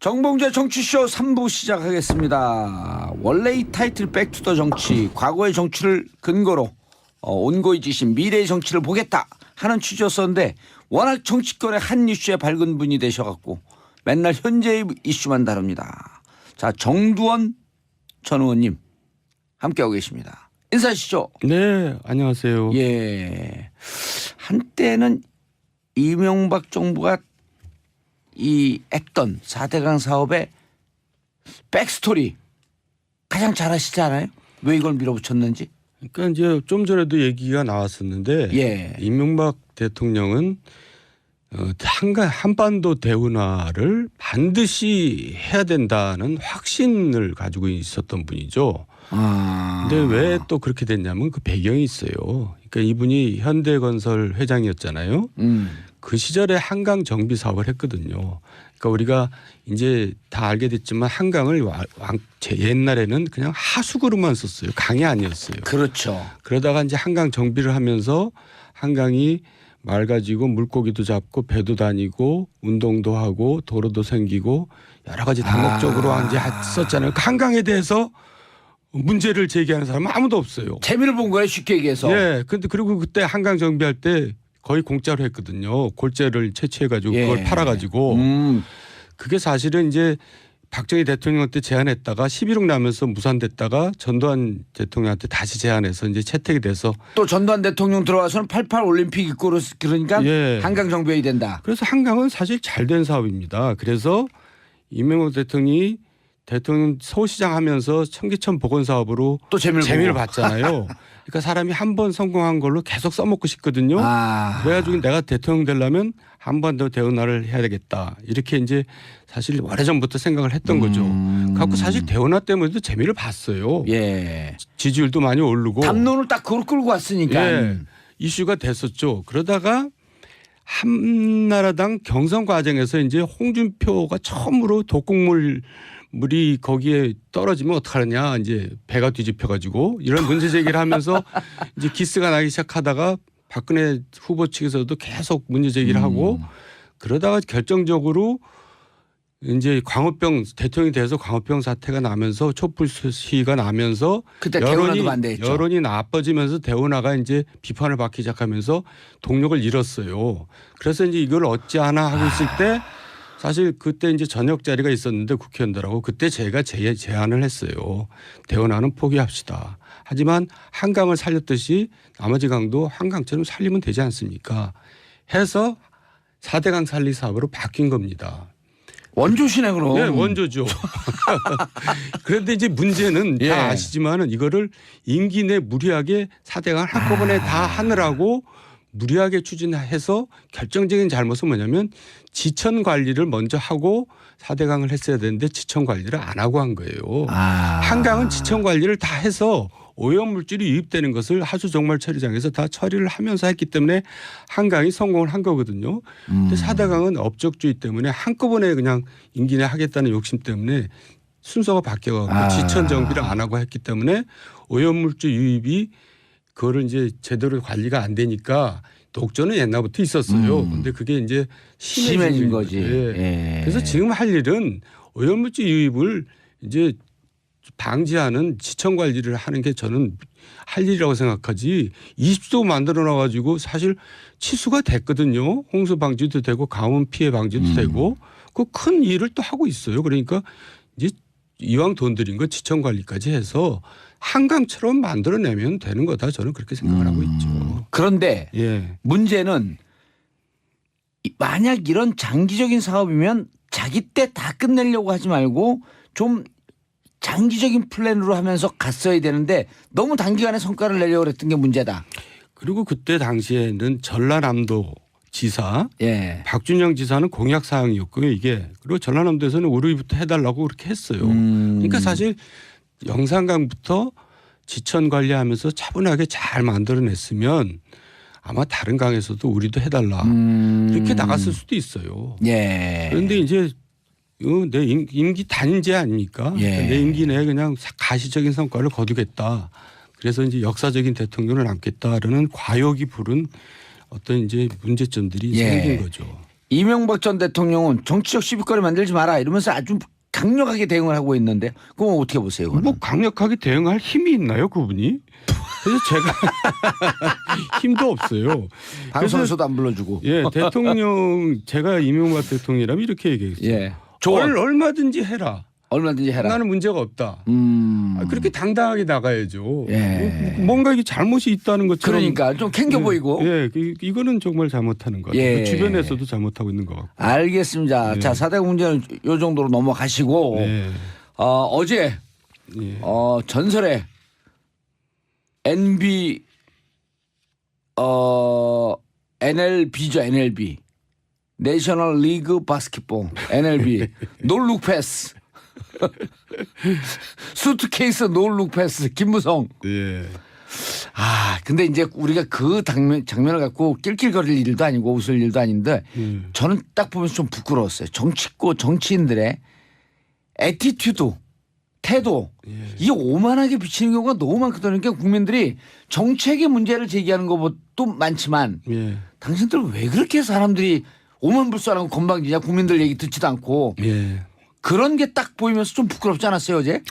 정봉재 정치쇼 3부 시작하겠습니다. 원래 이 타이틀 백투더 정치, 과거의 정치를 근거로 온고의 지신 미래의 정치를 보겠다 하는 취지였었는데 워낙 정치권의 한 이슈에 밝은 분이 되셔갖고 맨날 현재의 이슈만 다룹니다. 자, 정두원 전 의원님 함께하고 계십니다. 인사하시죠. 네, 안녕하세요. 예, 한때는 이명박 정부가 했던 4대강 사업의 백스토리 가장 잘 아시지 않아요? 왜 이걸 밀어붙였는지? 그러니까 이제 좀 전에도 얘기가 나왔었는데 예. 이명박 대통령은 한반도 대운하를 반드시 해야 된다는 확신을 가지고 있었던 분이죠. 근데 왜 또 그렇게 됐냐면 그 배경이 있어요. 그러니까 이분이 현대건설 회장이었잖아요. 그 시절에 한강 정비 사업을 했거든요. 그러니까 우리가 이제 다 알게 됐지만 한강을 옛날에는 그냥 하수구로만 썼어요. 강이 아니었어요. 그렇죠. 그러다가 이제 한강 정비를 하면서 한강이 맑아지고 물고기도 잡고 배도 다니고 운동도 하고 도로도 생기고 여러 가지 다목적으로 이제 썼잖아요. 그 한강에 대해서 문제를 제기하는 사람은 아무도 없어요. 재미를 본 거예요, 쉽게 얘기해서. 예. 근데 그리고 그때 한강 정비할 때 거의 공짜로 했거든요. 골재를 채취해가지고 예. 그걸 팔아가지고 그게 사실은 이제 박정희 대통령 때 제안했다가 11억 나면서 무산됐다가 전두환 대통령한테 다시 제안해서 이제 채택이 돼서 또 전두환 대통령 들어와서는 88 올림픽 입고로 그러니까 예. 한강 정비해야 된다. 그래서 한강은 사실 잘된 사업입니다. 그래서 이명박 대통령이 대통령 서울시장 하면서 청계천 복원 사업으로 또 재미를 봤잖아요. 그러니까 사람이 한 번 성공한 걸로 계속 써먹고 싶거든요. 그래가지고 내가 대통령 되려면 한반도 대운하를 해야 되겠다. 이렇게 이제 사실 오래전부터 생각을 했던 거죠. 그래서 사실 대운하 때문에도 재미를 봤어요. 예. 지지율도 많이 오르고. 담론을 딱 그걸 끌고 왔으니까. 예. 이슈가 됐었죠. 그러다가 한나라당 경선 과정에서 이제 홍준표가 처음으로 독극물이 거기에 떨어지면 어떡하느냐 이제 배가 뒤집혀가지고 이런 문제 제기를 하면서 이제 기스가 나기 시작하다가 박근혜 후보 측에서도 계속 문제 제기를 하고 그러다가 결정적으로 이제 광우병 대통령이 돼서 광우병 사태가 나면서 촛불 시위가 나면서 그때 대운하도 반대했죠. 여론이 나빠지면서 대운하가 이제 비판을 받기 시작하면서 동력을 잃었어요. 그래서 이제 이걸 어찌하나 하고 있을 때 사실 그때 이제 저녁 자리가 있었는데 국회의원들하고 그때 제가 제안을 했어요. 대운하는 포기합시다. 하지만 한강을 살렸듯이 나머지 강도 한강처럼 살리면 되지 않습니까? 해서 4대강 살리 사업으로 바뀐 겁니다. 원조시네 그럼. 네, 원조죠. 그런데 이제 문제는 예. 다 아시지만은 이거를 임기 내 무리하게 4대강을 한꺼번에 다 하느라고 무리하게 추진해서 결정적인 잘못은 뭐냐면 지천 관리를 먼저 하고 4대강을 했어야 되는데 지천 관리를 안 하고 한 거예요. 한강은 지천 관리를 다 해서 오염물질이 유입되는 것을 하수 정말 처리장에서 다 처리를 하면서 했기 때문에 한강이 성공을 한 거거든요. 근데 4대강은 업적주의 때문에 한꺼번에 그냥 임기 내 하겠다는 욕심 때문에 순서가 바뀌어가지고 지천 정비를 안 하고 했기 때문에 오염물질 유입이 그거를 이제 제대로 관리가 안 되니까 독전은 옛날부터 있었어요. 근데 그게 이제 심해진 거지. 예. 그래서 지금 할 일은 오염물질 유입을 이제 방지하는 지천 관리를 하는 게 저는 할 일이라고 생각하지 20도 만들어 놔가지고 사실 치수가 됐거든요. 홍수 방지도 되고 가뭄 피해 방지도 되고 그 큰 일을 또 하고 있어요. 그러니까 이제 이왕 돈 들인 거 지천 관리까지 해서 한강처럼 만들어내면 되는 거다 저는 그렇게 생각을 하고 있죠. 그런데 예. 문제는 만약 이런 장기적인 사업이면 자기 때 다 끝내려고 하지 말고 좀 장기적인 플랜으로 하면서 갔어야 되는데 너무 단기간에 성과를 내려고 했던 게 문제다. 그리고 그때 당시에는 전라남도 지사 예. 박준영 지사는 공약 사항이었고요 이게. 그리고 전라남도에서는 우리부터 해달라고 그렇게 했어요. 그러니까 사실 영산강부터 지천 관리하면서 차분하게 잘 만들어냈으면 아마 다른 강에서도 우리도 해달라 이렇게 나갔을 수도 있어요. 예. 그런데 이제 내 임기 단죄 아닙니까? 예. 내 임기 내에 그냥 가시적인 성과를 거두겠다. 그래서 이제 역사적인 대통령을 남겠다라는 과욕이 부른 어떤 이제 문제점들이 예. 생긴 거죠. 이명박 전 대통령은 정치적 시비거리 만들지 마라 이러면서 아주 강력하게 대응을 하고 있는데 그건 어떻게 보세요? 그거는? 뭐 강력하게 대응할 힘이 있나요, 그분이? 그래서 제가 힘도 없어요. 방송에서도 안 불러주고. 예, 대통령 제가 이명박 대통령이라면 이렇게 얘기했어요. 예. 얼마든지 해라. 얼마든지 해라. 나는 문제가 없다. 그렇게 당당하게 나가야죠. 예. 뭔가 이게 잘못이 있다는 것처럼. 그러니까 좀 캥겨 보이고. 예, 이거는 정말 잘못하는 것 같아요. 예. 그 주변에서도 잘못하고 있는 것 같고. 알겠습니다. 네. 자, 4대 문제는 요 정도로 넘어가시고 네. 어제 예. 전설의 NLB죠. NLB. 내셔널 리그 바스켓볼 NLB 놀룩 패스 수트케이스 놀룩 패스 김무성. 예. 근데 이제 우리가 그 장면을 갖고 낄낄거릴 일도 아니고 웃을 일도 아닌데 저는 딱 보면서 좀 부끄러웠어요. 정치인들의 애티튜드, 태도 이게 오만하게 비치는 경우가 너무 많거든요. 그러니까 국민들이 정책의 문제를 제기하는 것도 많지만 예. 당신들 왜 그렇게 사람들이 오만불선하고 건방지냐 국민들 얘기 듣지도 않고 예. 그런 게 딱 보이면서 좀 부끄럽지 않았어요 어제?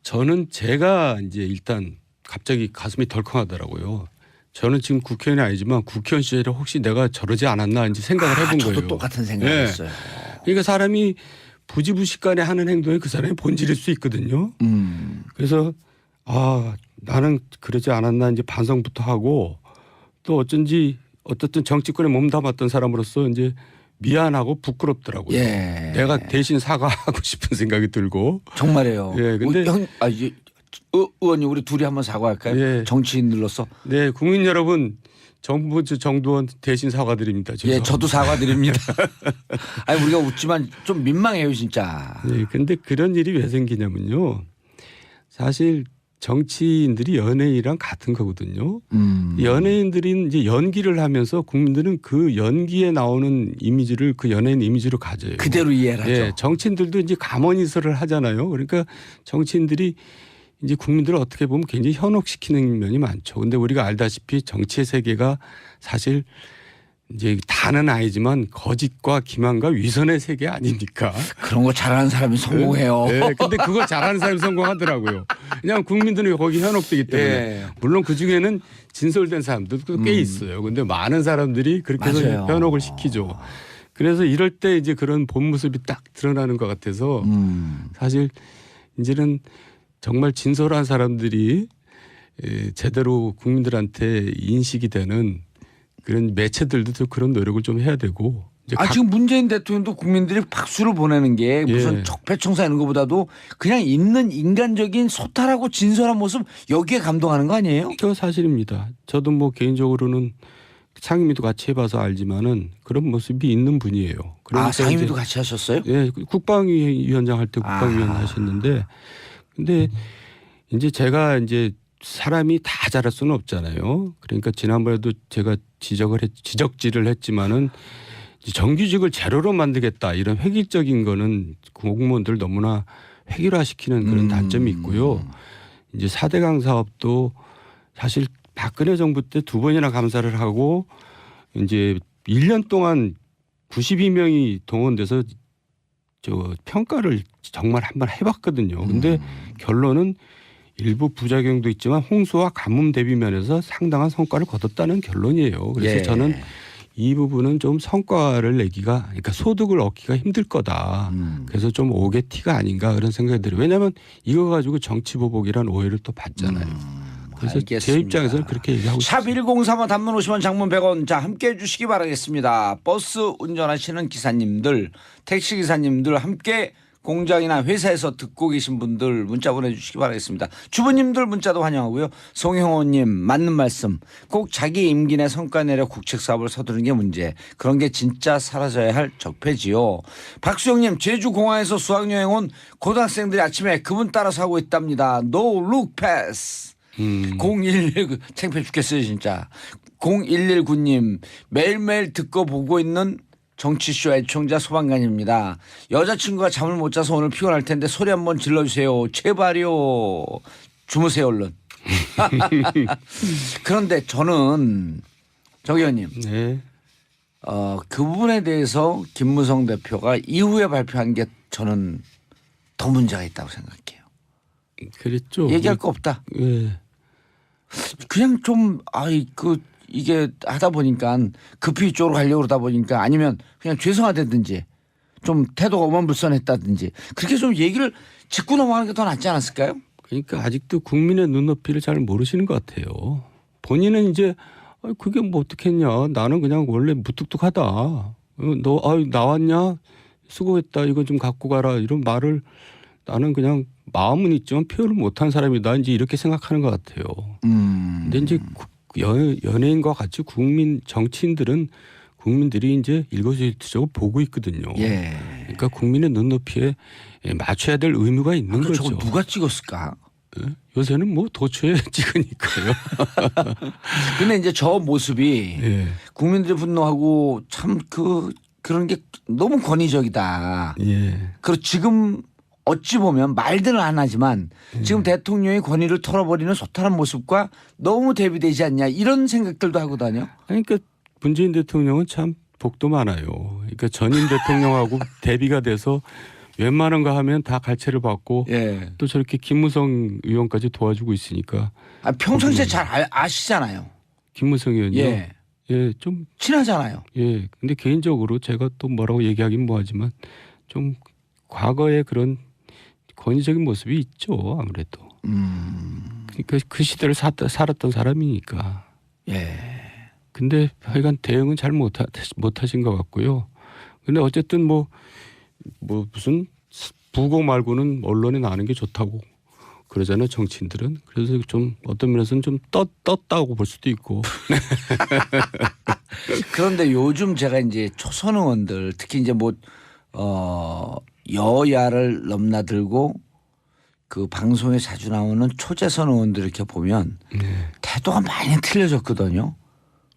저는 제가 이제 일단 갑자기 가슴이 덜컹하더라고요. 저는 지금 국회의원이 아니지만 국회의원 시절에 혹시 내가 저러지 않았나 이제 생각을 해본 저도 거예요. 똑같은 생각했어요. 그러니까 사람이 부지부식간에 하는 행동이 그 사람의 본질일 수 있거든요. 그래서 나는 그러지 않았나 이제 반성부터 하고 또 어쨌든 정치권에 몸담았던 사람으로서 이제 미안하고 부끄럽더라고요. 예. 내가 대신 사과하고 싶은 생각이 들고. 정말이에요. 예, 근데 의원님 우리 둘이 한번 사과할까요? 예. 정치인들로서. 네, 국민 여러분, 정부 정두원 대신 사과드립니다. 예, 저도 사과드립니다. 아니 우리가 웃지만 좀 민망해요 진짜. 네, 근데 그런 일이 왜 생기냐면요. 사실 정치인들이 연예인이랑 같은 거거든요. 연예인들이 이제 연기를 하면서 국민들은 그 연기에 나오는 이미지를 그 연예인 이미지로 가져요. 그대로 이해를 하죠. 예, 정치인들도 이제 감언이설을 하잖아요. 그러니까 정치인들이 이제 국민들을 어떻게 보면 굉장히 현혹시키는 면이 많죠. 근데 우리가 알다시피 정치의 세계가 사실 이제 다는 아니지만 거짓과 기만과 위선의 세계 아닙니까? 그런 거 잘하는 사람이 성공해요. 네, 근데 그거 잘하는 사람이 성공하더라고요. 왜냐하면 국민들이 거기 현혹되기 때문에. 예. 물론 그 중에는 진솔된 사람들도 꽤 있어요. 근데 많은 사람들이 그렇게 해서 맞아요. 현혹을 시키죠. 그래서 이럴 때 이제 그런 본 모습이 딱 드러나는 것 같아서 사실 이제는 정말 진솔한 사람들이 제대로 국민들한테 인식이 되는 그런 매체들도 그런 노력을 좀 해야 되고. 이제 지금 문재인 대통령도 국민들이 박수를 보내는 게 무슨 예. 적폐청사 이런 것보다도 그냥 있는 인간적인 소탈하고 진솔한 모습 여기에 감동하는 거 아니에요? 그거 사실입니다. 저도 뭐 개인적으로는 상임위도 같이 해봐서 알지만은 그런 모습이 있는 분이에요. 그러니까 상임위도 같이 하셨어요? 예, 국방위원장 할 때 국방위원 하셨는데, 근데 이제 제가 이제 사람이 다 잘할 수는 없잖아요. 그러니까 지난번에도 제가 지적질을 했지만은 정규직을 제로로 만들겠다 이런 획일적인 거는 공무원들 너무나 획일화시키는 그런 단점이 있고요. 이제 4대강 사업도 사실 박근혜 정부 때 2번이나 감사를 하고 이제 1년 동안 92명이 동원돼서 평가를 정말 한번 해봤거든요. 근데 결론은 일부 부작용도 있지만 홍수와 가뭄 대비 면에서 상당한 성과를 거뒀다는 결론이에요. 그래서 예. 저는 이 부분은 좀 성과를 내기가 그러니까 소득을 얻기가 힘들 거다. 그래서 좀 오게티가 아닌가 그런 생각이 들어요. 왜냐하면 이거 가지고 정치보복이라는 오해를 또 받잖아요. 그래서 알겠습니다. 제 입장에서는 그렇게 얘기하고 샵 싶습니다. 1035 단문 50원 장문 100원 자 함께해 주시기 바라겠습니다. 버스 운전하시는 기사님들 택시 기사님들 함께 공장이나 회사에서 듣고 계신 분들 문자 보내주시기 바라겠습니다. 주부님들 문자도 환영하고요. 송영호님 맞는 말씀 꼭 자기 임기 내 성과 내려 국책사업을 서두르는 게 문제. 그런 게 진짜 사라져야 할 적폐지요. 박수영님 제주공항에서 수학여행 온 고등학생들이 아침에 그분 따라서 하고 있답니다. No look pass. 0119 창피해 죽겠어요 진짜. 0119님 매일매일 듣고 보고 있는 정치쇼 애청자 소방관입니다. 여자친구가 잠을 못 자서 오늘 피곤할 텐데 소리 한번 질러주세요. 제발요. 주무세요 얼른. 그런데 저는 정 의원님 네. 그 부분에 대해서 김무성 대표가 이후에 발표한 게 저는 더 문제가 있다고 생각해요. 그랬죠. 얘기할 거 없다. 예. 그냥 좀 이게 하다 보니까 급히 이쪽으로 가려고 그러다 보니까 아니면 그냥 죄송하다든지 좀 태도가 어만불선했다든지 그렇게 좀 얘기를 짚고 넘어가는 게 더 낫지 않았을까요? 그러니까 아직도 국민의 눈높이를 잘 모르시는 것 같아요. 본인은 이제 그게 뭐 어떻겠냐. 나는 그냥 원래 무뚝뚝하다. 너 나왔냐? 수고했다. 이거 좀 갖고 가라. 이런 말을 나는 그냥 마음은 있지만 표현을 못한 사람이다. 이제 이렇게 생각하는 것 같아요. 근데 이제 연예인과 같이 정치인들은 국민들이 이제 일거수일투족을 보고 있거든요. 예. 그러니까 국민의 눈높이에 맞춰야 될 의무가 있는 거죠. 저거 누가 찍었을까? 요새는 뭐 도초에 찍으니까요. 근데 이제 저 모습이 예. 국민들이 분노하고 참 그런 게 너무 권위적이다. 예. 그리고 지금 어찌 보면 말들은 안 하지만 지금 대통령의 권위를 털어버리는 소탈한 모습과 너무 대비되지 않냐 이런 생각들도 하거든요. 그러니까 문재인 대통령은 참 복도 많아요. 그러니까 전임 대통령하고 대비가 돼서 웬만한 거 하면 다 갈채를 받고 예. 또 저렇게 김무성 의원까지 도와주고 있으니까. 평상시에 잘 아시잖아요. 김무성 의원요. 예. 예, 좀 친하잖아요. 예. 근데 개인적으로 제가 또 뭐라고 얘기하긴 뭐하지만 좀 과거에 그런 권위적인 모습이 있죠. 아무래도. 그러니까 그 시대를 살았던 사람이니까. 예. 근데 하여간 대응은 잘 못하신 것 같고요. 근데 어쨌든 뭐 무슨 부고 말고는 언론에 나는 게 좋다고 그러잖아요. 정치인들은. 그래서 좀 어떤 면에서는 좀 떴다고 볼 수도 있고. 그런데 요즘 제가 이제 초선 의원들 특히 이제 여야를 넘나들고 그 방송에 자주 나오는 초재선 의원들 이렇게 보면 태도가 많이 틀려졌거든요.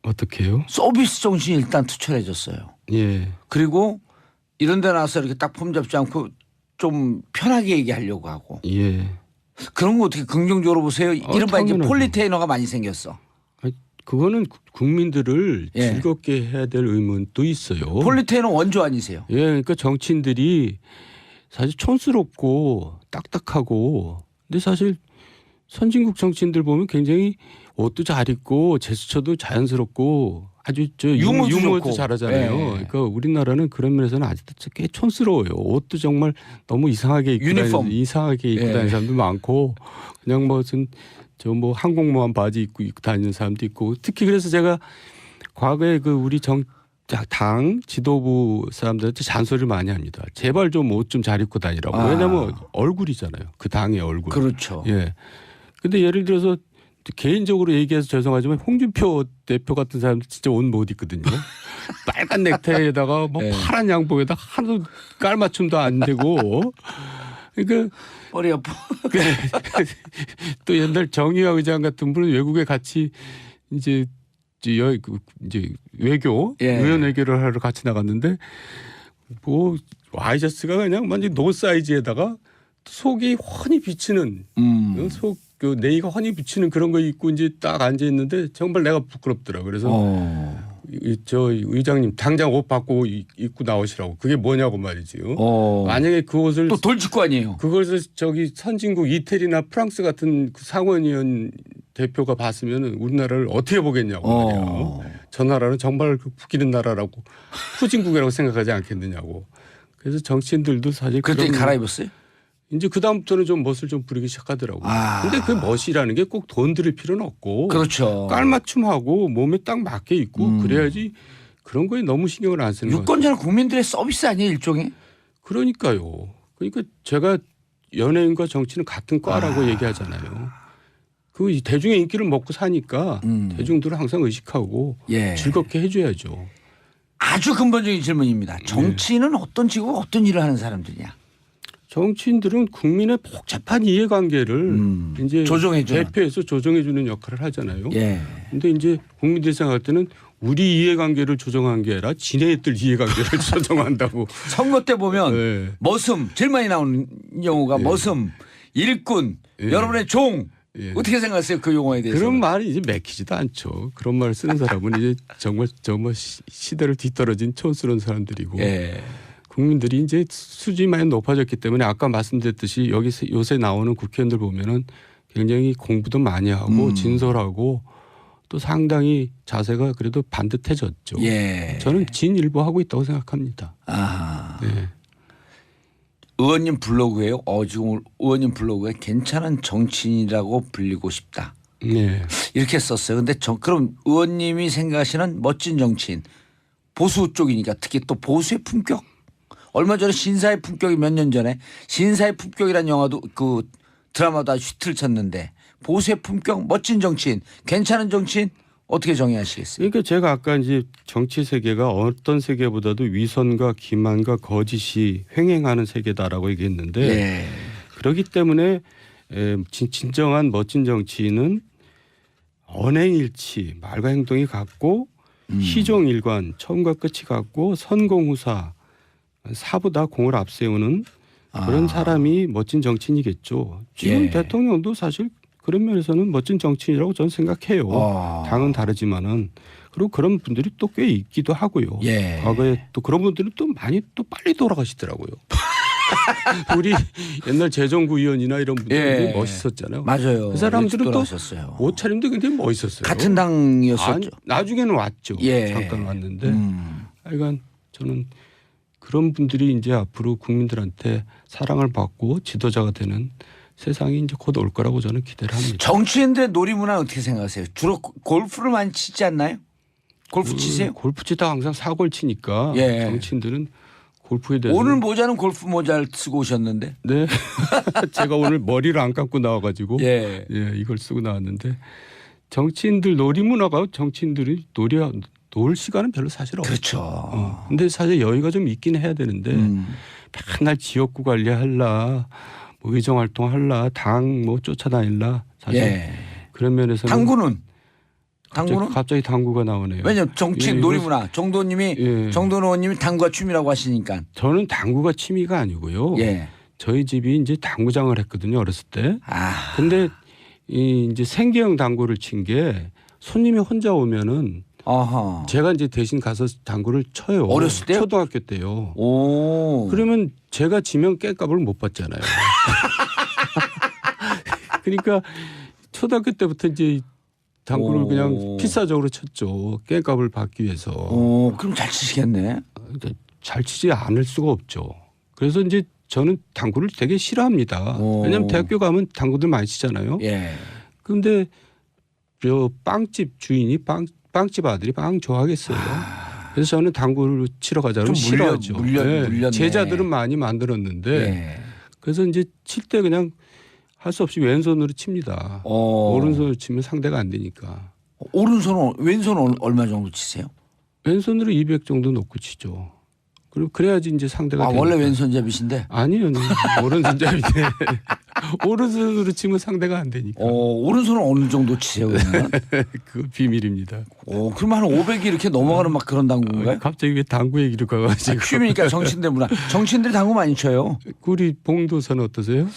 어떻게요? 서비스 정신이 일단 투철해졌어요. 예. 그리고 이런 데 나와서 이렇게 딱 폼 잡지 않고 좀 편하게 얘기하려고 하고. 예. 그런 거 어떻게 긍정적으로 보세요? 이른바 이제 당연하죠. 폴리테이너가 많이 생겼어. 그거는 국민들을 예. 즐겁게 해야 될 의무도 있어요. 폴리테이너 원조 아니세요? 예, 그러니까 정치인들이 사실 촌스럽고 딱딱하고, 근데 사실 선진국 정치인들 보면 굉장히 옷도 잘 입고 제스처도 자연스럽고 아주 유머도 유머도 좋고. 잘하잖아요. 예. 그러니까 우리나라는 그런 면에서는 아직도 꽤 촌스러워요. 옷도 정말 너무 이상하게 입고 유니폼. 다니는 예. 사람도 많고, 그냥 무슨 항공모함 바지 입고 다니는 사람도 있고. 특히 그래서 제가 과거에 우리 당 지도부 사람들한테 잔소리를 많이 합니다. 제발 좀 옷 좀 잘 입고 다니라고. 왜냐하면 얼굴이잖아요. 그 당의 얼굴. 그렇죠. 예. 근데 예를 들어서 개인적으로 얘기해서 죄송하지만 홍준표 대표 같은 사람들 진짜 옷 못 입거든요. 빨간 넥타이에다가 네. 파란 양복에다 하나도 깔맞춤도 안 되고. 그러니까 머리 아파. 또 옛날 정의화 의장 같은 분은 외국에 같이 이제 외교 예. 의원 외교를 하러 같이 나갔는데 와이셔츠가 그냥 완전 노 사이즈에다가 속이 훤히 비치는 네이가 훤히 비치는 그런 거 입고 이제 딱 앉아 있는데 정말 내가 부끄럽더라. 그래서 저 의장님 당장 옷 바꾸고 입고 나오시라고. 그게 뭐냐고 말이지요. 만약에 그 옷을 또 돌직구 아니에요. 그것을 선진국 이태리나 프랑스 같은 그 상원의원 대표가 봤으면 우리나라를 어떻게 보겠냐고 말이야. 저 나라는 정말 웃기는 나라라고 후진국이라고 생각하지 않겠느냐고. 그래서 정치인들도 사실 그때 갈아입었어요? 이제 그 다음부터는 좀 멋을 좀 부리기 시작하더라고요. 근데 그 멋이라는 게 꼭 돈 들일 필요는 없고. 그렇죠. 깔맞춤하고 몸에 딱 맞게 입고 그래야지. 그런 거에 너무 신경을 안 쓰는 거예요. 유권자는 국민들의 서비스 아니에요 일종의? 그러니까요. 그러니까 제가 연예인과 정치는 같은 과라고 얘기하잖아요. 그 대중의 인기를 먹고 사니까 대중들을 항상 의식하고 예. 즐겁게 해줘야죠. 아주 근본적인 질문입니다. 정치인은 어떤 직업 어떤 일을 하는 사람들이냐? 정치인들은 국민의 복잡한 이해관계를 이제 조정해주는. 대표해서 조정해주는 역할을 하잖아요. 예. 근데 이제 국민들이 생각할 때는 우리 이해관계를 조정한 게 아니라 지네들 이해관계를 조정한다고. 선거 때 보면 네. 머슴 제일 많이 나오는 경우가 머슴, 일꾼, 예. 여러분의 종 예. 어떻게 생각하세요? 그 용어에 대해서? 그런 말이 이제 맥히지도 않죠. 그런 말을 쓰는 사람은 이제 정말 시대를 뒤떨어진 촌스러운 사람들이고 예. 국민들이 이제 수준이 많이 높아졌기 때문에 아까 말씀드렸듯이 여기서 요새 나오는 국회의원들 보면은 굉장히 공부도 많이 하고 진솔하고 또 상당히 자세가 그래도 반듯해졌죠. 예. 저는 진일보하고 있다고 생각합니다. 아. 네. 의원님 블로그에요. 지금 의원님 블로그에 괜찮은 정치인이라고 불리고 싶다. 네. 이렇게 썼어요. 근데 그럼 의원님이 생각하시는 멋진 정치인 보수 쪽이니까 특히 또 보수의 품격. 얼마 전에 신사의 품격이 몇 년 전에 신사의 품격이라는 영화도 그 드라마도 아주 히트를 쳤는데 보수의 품격 멋진 정치인 괜찮은 정치인 어떻게 정의하시겠어요? 그러니까 제가 아까 이제 정치 세계가 어떤 세계보다도 위선과 기만과 거짓이 횡행하는 세계다라고 얘기했는데 예. 그렇기 때문에 진정한 멋진 정치인은 언행일치, 말과 행동이 같고 희종일관, 처음과 끝이 같고 선공후사, 사보다 공을 앞세우는 그런 사람이 멋진 정치인이겠죠. 지금 예. 대통령도 사실 그런 면에서는 멋진 정치인이라고 저는 생각해요. 당은 다르지만은 그리고 그런 분들이 또 꽤 있기도 하고요. 예. 과거에 또 그런 분들은 또 많이 또 빨리 돌아가시더라고요. 우리 옛날 재정구 의원이나 이런 분들 예. 멋있었잖아요. 맞아요. 그 사람들은 또 돌아가셨어요. 옷차림도 굉장히 멋있었어요. 같은 당이었었죠. 아니, 나중에는 왔죠. 예. 잠깐 왔는데 하여간 저는 그런 분들이 이제 앞으로 국민들한테 사랑을 받고 지도자가 되는 세상이 이제 곧 올 거라고 저는 기대를 합니다. 정치인들의 놀이문화 어떻게 생각하세요? 주로 골프를 많이 치지 않나요? 골프 치세요? 골프 치다 항상 사고를 치니까 예. 정치인들은 골프에 대해서 오늘 모자는 골프 모자를 쓰고 오셨는데. 네. 제가 오늘 머리를 안 감고 나와가지고 예. 이걸 쓰고 나왔는데 정치인들 놀이문화가 정치인들이 놀 시간은 별로 사실 없죠. 그렇죠. 근데 사실 여유가 좀 있긴 해야 되는데 맨날 지역구 관리할라 뭐 의정활동할라 당 뭐 쫓아다닐라 사실 예. 그런 면에서는 당구는 갑자기 당구가 나오네요. 왜냐면 정치인 예, 놀이문화 정도님이 예. 정도는 의원님이 당구가 취미라고 하시니까. 저는 당구가 취미가 아니고요. 예. 저희 집이 이제 당구장을 했거든요 어렸을 때. 아. 근데 이제 생계형 당구를 친 게 손님이 혼자 오면은 어허. 제가 이제 대신 가서 당구를 쳐요. 어렸을 때요? 초등학교 때요. 오. 그러면 제가 지면 깽값을 못 받잖아요. 그러니까 초등학교 때부터 이제 당구를 오. 그냥 필사적으로 쳤죠. 깽값을 받기 위해서. 그럼 잘 치시겠네. 잘 치지 않을 수가 없죠. 그래서 이제 저는 당구를 되게 싫어합니다. 오. 왜냐하면 대학교 가면 당구들 많이 치잖아요. 예. 그런데 저 빵집 주인이 빵집 아들이 빵 좋아하겠어요. 그래서 저는 당구를 치러 가자고 좀 싫어하죠. 물렸네. 제자들은 많이 만들었는데 예. 그래서 이제 칠 때 그냥 할 수 없이 왼손으로 칩니다. 오른손으로 치면 상대가 안 되니까. 오른손은 왼손은 얼마 정도 치세요? 왼손으로 200 정도 놓고 치죠. 그리고 그래야지 이제 상대가 되니까. 원래 왼손잡이신데. 아니요. 오른손잡이인데 오른손으로 치면 상대가 안 되니까. 오른손은 어느 정도 치세요 그러면? 그 비밀입니다. 그럼 한 500이 이렇게 넘어가는 막 그런 당구인가요? 갑자기 왜 당구 얘기로 가가지고. 취미니까 정치인들 문화. 정치인들이 당구 많이 쳐요. 우리 봉도사는 어떠세요?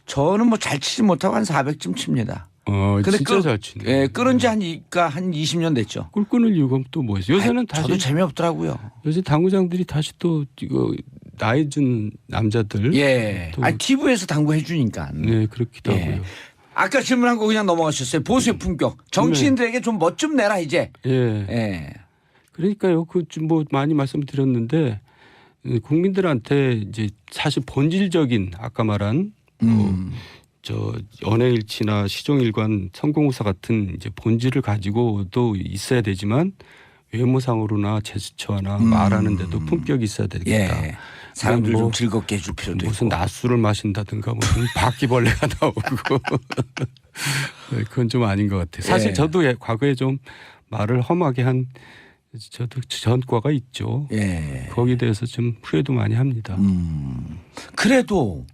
저는 뭐 잘 치지 못하고 한 400쯤 칩니다. 근데 진짜 잘 치네. 예, 끊은 지 한 20년 됐죠. 꿀 끊을 이유가 또 뭐였어요? 요새는 다시 저도 재미없더라고요. 요새 당구장들이 다시 또 이거 나이 든 남자들. 예. 또 TV에서 당구 해주니까. 네 그렇기도 예. 하고요. 아까 질문한 거 그냥 넘어가셨어요. 보수의 품격. 정치인들에게 좀 멋 좀 내라 이제. 예. 예. 그러니까요. 그 좀 뭐 많이 말씀드렸는데 국민들한테 이제 사실 본질적인 아까 말한 저 언행일치나 시종일관 성공후사 같은 이제 본질을 가지고도 있어야 되지만 외모상으로나 제스처나 말하는데도 품격이 있어야 되겠다. 예. 사람들 뭐 좀 즐겁게 해줄 필요도 무슨 있고. 낮술을 마신다든가 무슨 바퀴벌레가 나오고 네, 그건 좀 아닌 것 같아요. 사실 예. 저도 과거에 좀 말을 험하게 한 저도 전과가 있죠. 예. 거기에 대해서 좀 후회도 많이 합니다. 그래도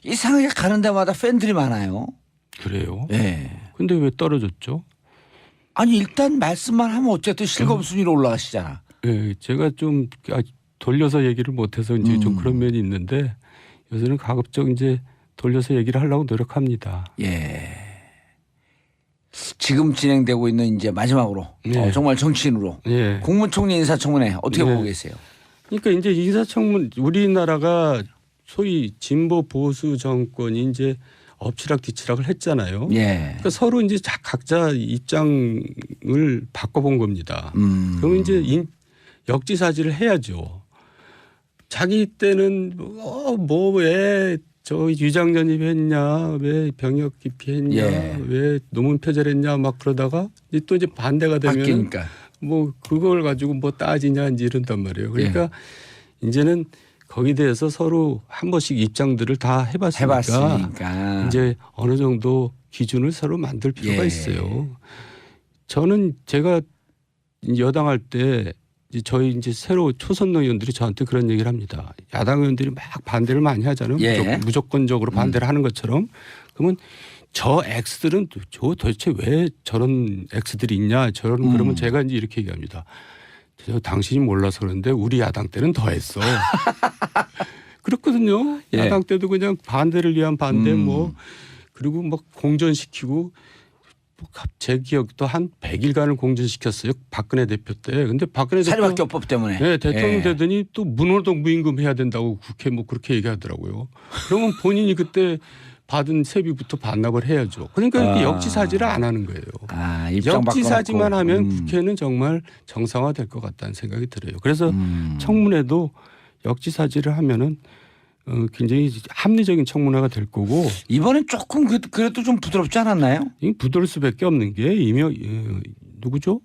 이상하게 가는 데마다 팬들이 많아요. 그래요? 예. 근데 왜 떨어졌죠? 아니 일단 말씀만 하면 어쨌든 실검 순위로 올라가시잖아. 예, 제가 좀 돌려서 얘기를 못해서 이제 좀 그런 면이 있는데 요새는 가급적 이제 돌려서 얘기를 하려고 노력합니다. 예. 지금 진행되고 있는 이제 마지막으로 네. 정말 정치인으로 예. 국무총리 인사청문회 어떻게 네. 보고 계세요? 그러니까 이제 인사청문 우리나라가 소위 진보 보수 정권이 이제 엎치락뒤치락을 했잖아요. 예. 그러니까 서로 이제 각자 입장을 바꿔본 겁니다. 그러면 이제 역지사지를 해야죠. 자기 때는 뭐 왜 저 유장전입 했냐, 왜 병역 기피했냐, 예. 왜 노문 표절했냐 막 그러다가 이제 또 이제 반대가 되면 바뀌니까. 뭐 그걸 가지고 뭐 따지냐 이제 이런단 말이에요. 그러니까 이제는 거기에 대해서 서로 한 번씩 입장들을 다 해봤으니까 이제 어느 정도 기준을 서로 만들 필요가 예. 있어요. 저는 제가 여당할 때 저희 이제 새로 초선 의원들이 저한테 그런 얘기를 합니다. 야당 의원들이 막 반대를 많이 하잖아요. 예. 무조건적으로 반대를 하는 것처럼. 그러면 저 X들은 도대체 왜 저런 X들이 있냐. 그러면 제가 이제 이렇게 얘기합니다. 당신이 몰라서 그런데 우리 야당 때는 더 했어. 그렇거든요. 예. 야당 때도 그냥 반대를 위한 반대 뭐 그리고 막 공전시키고 제 기억도 한 100일간을 공전시켰어요. 박근혜 대표 때. 근데 박근혜 대표 사립학교법 때문에. 네, 대통령 예. 되더니 또 문호동 무임금 해야 된다고 국회 뭐 그렇게 얘기하더라고요. 그러면 본인이 그때 받은 세비부터 반납을 해야죠. 그러니까 이렇게 역지사지를 안 하는 거예요. 입장 역지사지만 바꿔놓고. 하면 국회는 정말 정상화될 것 같다는 생각이 들어요. 그래서 청문회도 역지사지를 하면은 굉장히 합리적인 청문회가 될 거고 이번엔 조금 그래도 좀 부드럽지 않았나요? 부드러울 수밖에 없는 게 누구죠?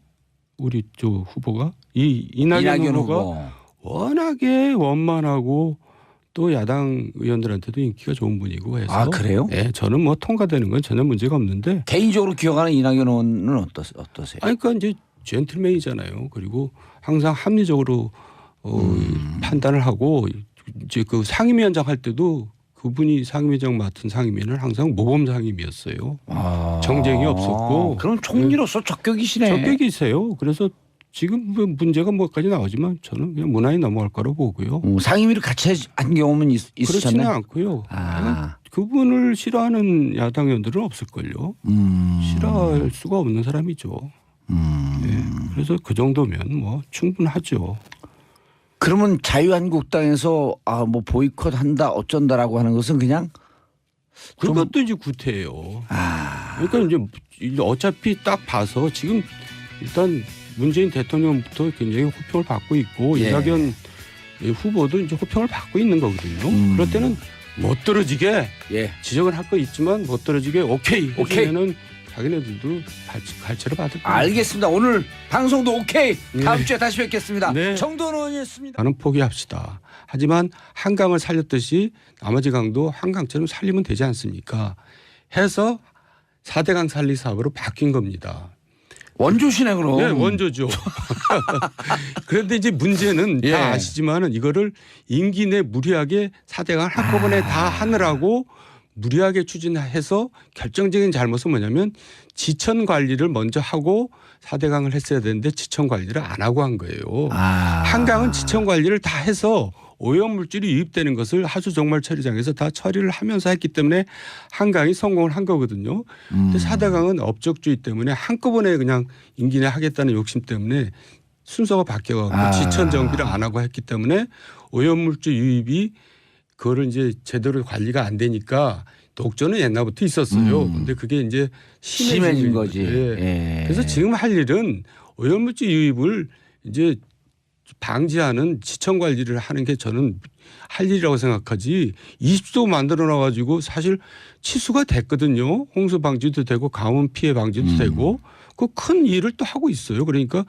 우리 저 후보가 이낙연 후보가 워낙에 원만하고 또 야당 의원들한테도 인기가 좋은 분이고 해서 아 그래요? 네, 저는 뭐 통과되는 건 전혀 문제가 없는데 개인적으로 기억하는 이낙연 의원은 어떠세요? 그러니까 이제 젠틀맨이잖아요. 그리고 항상 합리적으로 판단을 하고 이제 그 상임위원장 할 때도 그분이 상임위원장 맡은 상임위는 항상 모범 상임위였어요. 정쟁이 없었고. 그럼 총리로서 적격이시네. 적격이세요. 그래서 지금 문제가 뭐까지 나오지만 저는 그냥 무난히 넘어갈 거라고 보고요. 상임위를 같이 한 경험은 그렇지는 있으셨나요? 않고요. 그분을 싫어하는 야당 의원들은 없을걸요. 싫어할 수가 없는 사람이죠. 네. 그래서 그 정도면 뭐 충분하죠. 그러면 자유한국당에서 뭐 보이콧한다 어쩐다라고 하는 것은 그냥 그것도 이제 구태예요. 그러니까 이제 어차피 딱 봐서 지금 일단 문재인 대통령부터 굉장히 호평을 받고 있고 예. 이낙연 후보도 이제 호평을 받고 있는 거거든요. 그럴 때는 못 떨어지게 지적을 할 거 있지만 못 떨어지게 오케이 해주면은 자기네들도 갈채를 받을 거예요. 알겠습니다. 오늘 방송도 오케이. 다음 주에 다시 뵙겠습니다. 네. 정도원 의원이었습니다. 나는 포기합시다. 하지만 한강을 살렸듯이 나머지 강도 한강처럼 살리면 되지 않습니까? 해서 4대강 살리 사업으로 바뀐 겁니다. 원조시네 그럼. 네, 원조죠. 그런데 이제 문제는 다 아시지만은 이거를 임기 내 무리하게 4대강을 한꺼번에 다 하느라고 무리하게 추진해서 결정적인 잘못은 뭐냐면 지천 관리를 먼저 하고 4대강을 했어야 되는데 지천 관리를 안 하고 한 거예요. 한강은 지천 관리를 다 해서 오염물질이 유입되는 것을 하수종말 처리장에서 다 처리를 하면서 했기 때문에 한강이 성공을 한 거거든요. 근데 4대강은 업적주의 때문에 한꺼번에 그냥 임기 내 하겠다는 욕심 때문에 순서가 바뀌어가지고 지천 정비를 안 하고 했기 때문에 오염물질 유입이 그거를 이제 제대로 관리가 안 되니까 독조는 옛날부터 있었어요. 근데 그게 이제 심해진 거지. 예. 그래서 지금 할 일은 오염물질 유입을 이제 방지하는 지천 관리를 하는 게 저는 할 일이라고 생각하지 20도 만들어 놔가지고 사실 치수가 됐거든요. 홍수 방지도 되고 가뭄 피해 방지도 되고 그 큰 일을 또 하고 있어요. 그러니까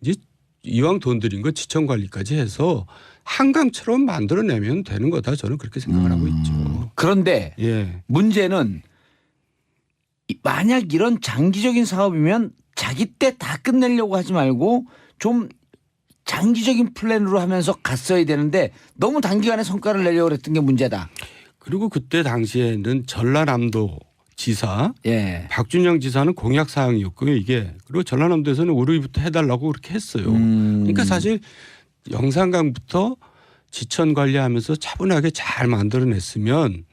이제 이왕 돈 들인 거 지천 관리까지 해서 한강처럼 만들어내면 되는 거다. 저는 그렇게 생각을 하고 있죠. 그런데 문제는 만약 이런 장기적인 사업이면 자기 때 다 끝내려고 하지 말고 좀 장기적인 플랜으로 하면서 갔어야 되는데 너무 단기간에 성과를 내려고 했던 게 문제다. 그리고 그때 당시에는 전라남도 지사 박준영 지사는 공약 사항이었고요. 이게 그리고 전라남도에서는 우리부터 해달라고 그렇게 했어요. 그러니까 사실 영산강부터 지천 관리하면서 차분하게 잘 만들어냈으면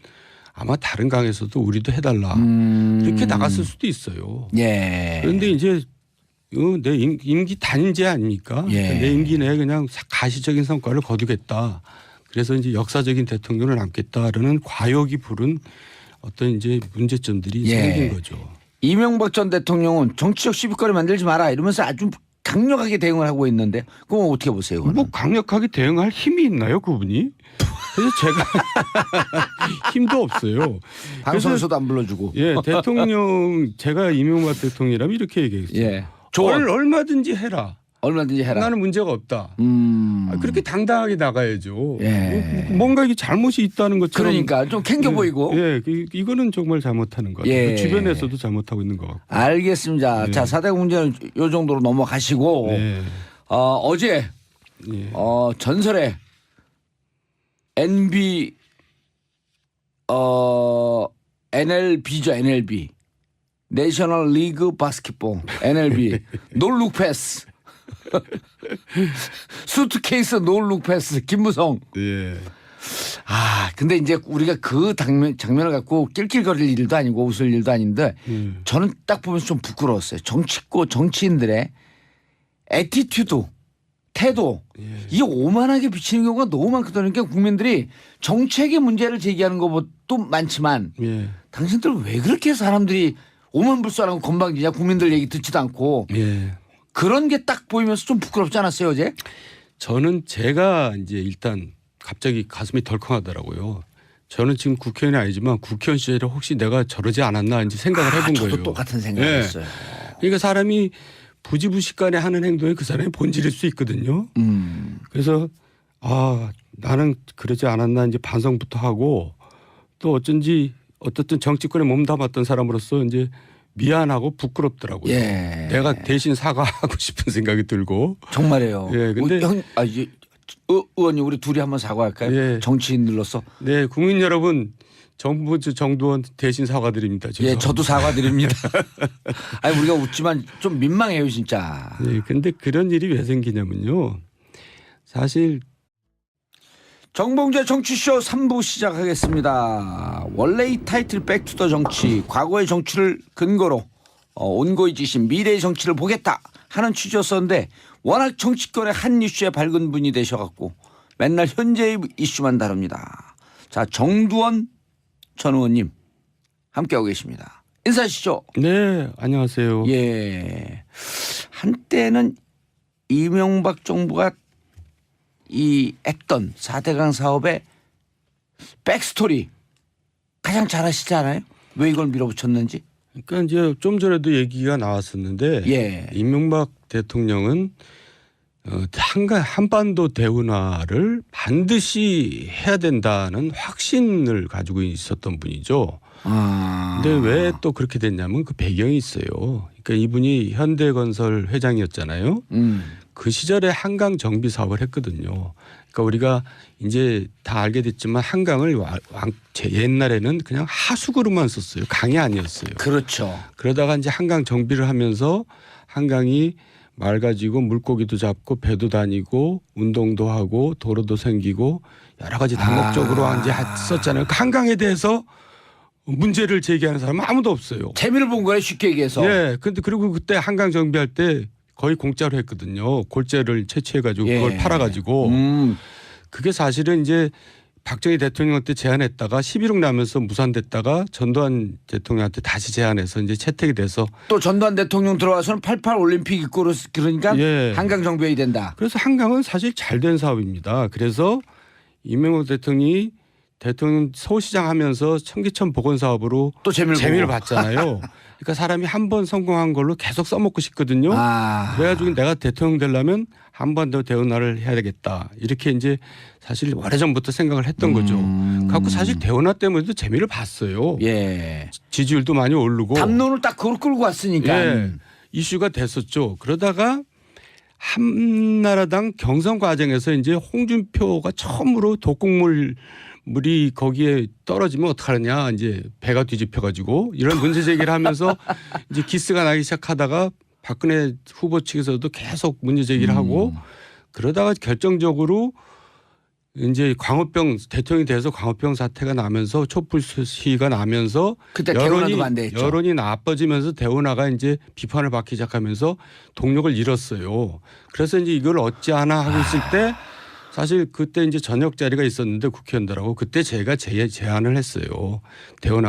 아마 다른 강에서도 우리도 해달라 이렇게 나갔을 수도 있어요. 예. 그런데 이제 내 임기 단인제 아닙니까? 예. 그러니까 내 임기 내에 그냥 가시적인 성과를 거두겠다. 그래서 이제 역사적인 대통령을 남겠다라는 과욕이 부른 어떤 이제 문제점들이 예. 생긴 거죠. 이명박 전 대통령은 정치적 시비거리 만들지 마라 이러면서 아주 강력하게 대응을 하고 있는데 그건 어떻게 보세요? 그거는? 뭐 강력하게 대응할 힘이 있나요, 그분이? 그래서 제가 힘도 없어요. 방송에서도 안 불러주고. 예, 대통령 제가 이명박 대통령이라면 이렇게 얘기했어요. 예. 조언. 얼마든지 해라. 얼마든지 해라. 나는 문제가 없다. 그렇게 당당하게 나가야죠. 예. 뭔가 이게 잘못이 있다는 것처럼. 그러니까 좀 캥겨 보이고. 예, 이거는 정말 잘못하는 것 같아요. 예. 주변에서도 잘못하고 있는 것 같고. 알겠습니다. 예. 자, 4대 문제는 요 정도로 넘어가시고 예. 어제 예. 전설의 NLB죠, NLB. 내셔널 리그 바스켓볼 NLB 놀룩 패스 수트케이스 놀룩 패스 김무성. 예. 근데 이제 우리가 그 장면을 갖고 낄낄거릴 일도 아니고 웃을 일도 아닌데 저는 딱 보면서 좀 부끄러웠어요. 정치인들의 애티튜드, 태도 이게 오만하게 비치는 경우가 너무 많거든요. 그러니까 국민들이 정책의 문제를 제기하는 것도 많지만 예. 당신들 왜 그렇게 사람들이 오만불선하고 건방지냐 국민들 얘기 듣지도 않고 예. 그런 게 딱 보이면서 좀 부끄럽지 않았어요 어제? 저는 제가 이제 일단 갑자기 가슴이 덜컹하더라고요. 저는 지금 국회의원이 아니지만 국회의원 시절에 혹시 내가 저러지 않았나 이제 생각을 해본 저도 거예요. 똑같은 생각했어요. 그러니까 사람이 부지부식간에 하는 행동이 그 사람의 본질일 수 있거든요. 그래서 나는 그러지 않았나 이제 반성부터 하고 또 어쨌든 정치권에 몸담았던 사람으로서 이제 미안하고 부끄럽더라고요. 예. 내가 대신 사과하고 싶은 생각이 들고. 정말이에요. 예, 근데 의원님 우리 둘이 한번 사과할까요? 예. 정치인들로서. 네, 국민 여러분, 정부 정두원 대신 사과드립니다. 예, 저도 사과드립니다. 아니 우리가 웃지만 좀 민망해요 진짜. 네, 근데 그런 일이 왜 생기냐면요. 사실 정봉재 정치쇼 3부 시작하겠습니다. 원래 이 타이틀 백투더 정치, 과거의 정치를 근거로 온고의 지신 미래의 정치를 보겠다 하는 취지였었는데 워낙 정치권의 한 이슈에 밝은 분이 되셔갖고 맨날 현재의 이슈만 다룹니다. 자, 정두원 전 의원님 함께하고 계십니다. 인사하시죠. 네, 안녕하세요. 예, 한때는 이명박 정부가 했던 4대강 사업의 백스토리 가장 잘 아시지 않아요? 왜 이걸 밀어붙였는지? 그러니까 이제 좀 전에도 얘기가 나왔었는데 예. 이명박 대통령은 한반도 대운하를 반드시 해야 된다는 확신을 가지고 있었던 분이죠. 근데 왜 또 그렇게 됐냐면 그 배경이 있어요. 그러니까 이분이 현대건설 회장이었잖아요. 그 시절에 한강 정비 사업을 했거든요. 그러니까 우리가 이제 다 알게 됐지만 한강을 옛날에는 그냥 하수구로만 썼어요. 강이 아니었어요. 그렇죠. 그러다가 이제 한강 정비를 하면서 한강이 맑아지고 물고기도 잡고 배도 다니고 운동도 하고 도로도 생기고 여러 가지 다목적으로 이제 썼잖아요. 그 한강에 대해서 문제를 제기하는 사람은 아무도 없어요. 재미를 본 거예요 쉽게 얘기해서. 예. 근데 그리고 그때 한강 정비할 때 거의 공짜로 했거든요. 골재를 채취해가지고 예. 그걸 팔아가지고 그게 사실은 이제 박정희 대통령한테 제안했다가 11.6 나면서 무산됐다가 전두환 대통령한테 다시 제안해서 이제 채택이 돼서 또 전두환 대통령 들어와서는 88 올림픽 있고 그러니까 예. 한강 정비해야 된다. 그래서 한강은 사실 잘 된 사업입니다. 그래서 이명박 대통령이 대통령 서울시장 하면서 청계천 복원 사업으로 또 재미를 봤잖아요. 그러니까 사람이 한 번 성공한 걸로 계속 써먹고 싶거든요. 그래가지고 내가 대통령 되려면 한반도 대운하를 해야 되겠다. 이렇게 이제 사실 오래전부터 생각을 했던 거죠. 갖고 사실 대운하 때문에도 재미를 봤어요. 예. 지지율도 많이 오르고. 담론을 딱 그걸 끌고 왔으니까. 예. 이슈가 됐었죠. 그러다가 한나라당 경선 과정에서 이제 홍준표가 처음으로 독극물이 거기에 떨어지면 어떡하느냐 이제 배가 뒤집혀가지고 이런 문제 제기를 하면서 이제 기스가 나기 시작하다가 박근혜 후보 측에서도 계속 문제 제기를 하고 그러다가 결정적으로 이제 광우병 대통령이 돼서 광우병 사태가 나면서 촛불 시위가 나면서 그때 대운하도 반대했죠. 여론이 나빠지면서 대운하가 이제 비판을 받기 시작하면서 동력을 잃었어요. 그래서 이제 이걸 어찌하나 하고 있을 때 사실 그때 이제 저녁 자리가 있었는데 국회의원들하고 그때 제가 제안을 했어요. 대운